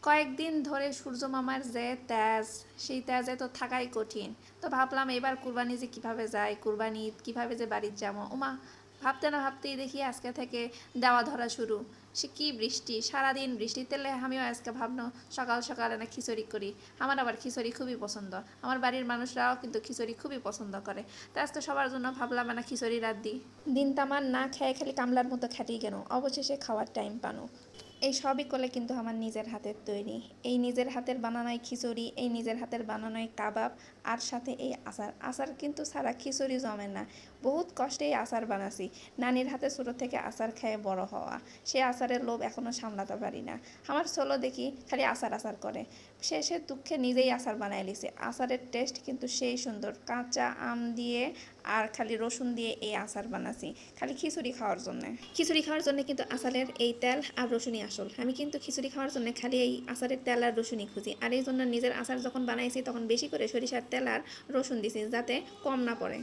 কয়েকদিন ধরে সূর্য মামার যে তেজ, সেই তেজে তো থাকাই কঠিন। তো ভাবলাম এবার কুরবানি যে কিভাবে যায়, কুরবানি ঈদ কিভাবে যে বাড়ির যাবো। ওমা, ভাবতে না ভাবতেই দেখি আজকে থেকে দেওয়া ধরা শুরু। সে কি বৃষ্টি, সারাদিন বৃষ্টি তেলে আমিও আজকে ভাবনো সকাল সকালে না খিচুড়ি করি। আমার আবার খিচুড়ি খুবই পছন্দ, আমার বাড়ির মানুষরাও কিন্তু খিচুড়ি খুবই পছন্দ করে। তো আজকে সবার জন্য ভাবলাম না খিচুড়ি রাত দিই। দিন তামার না খেয়ে খালি কামলার মতো খাটি কেন, অবশেষে খাওয়ার টাইম পানো। এই সবই করলে কিন্তু আমার নিজের হাতের তৈরি। এই নিজের হাতের বানানোই খিচুড়ি, এই নিজের হাতের বানানোই কাবাব, আর সাথে এই আচার। আচার কিন্তু ছাড়া খিচুড়ি জমে না। বহুত কষ্টে এই আচার বানাছি। নানির হাতে ছোটো থেকে আচার খেয়ে বড় হওয়া, সে আচারের লোভ এখনও সামলাতে পারি না। আমার ছোলো দেখি খালি আচার আচার করে, শেষে দুঃখে নিজেই আচার বানাই লিছে। আচারের টেস্ট কিন্তু সেই সুন্দর, কাঁচা আম দিয়ে আর খালি রসুন দিয়ে এই আচার বানাছি খালি খিচুড়ি খাওয়ার জন্য। খিচুড়ি খাওয়ার জন্য কিন্তু আচারের এই তেল আর রসুনই আসল। আমি কিন্তু খিচুড়ি খাওয়ার জন্য খালি এই আচারের তেল আর রসুনই খুঁজি। আর এই জন্য নিজের আচার যখন বানাইছি তখন বেশি করে সরিষার তেল আর রসুন দিছি, যাতে কম না পড়ে।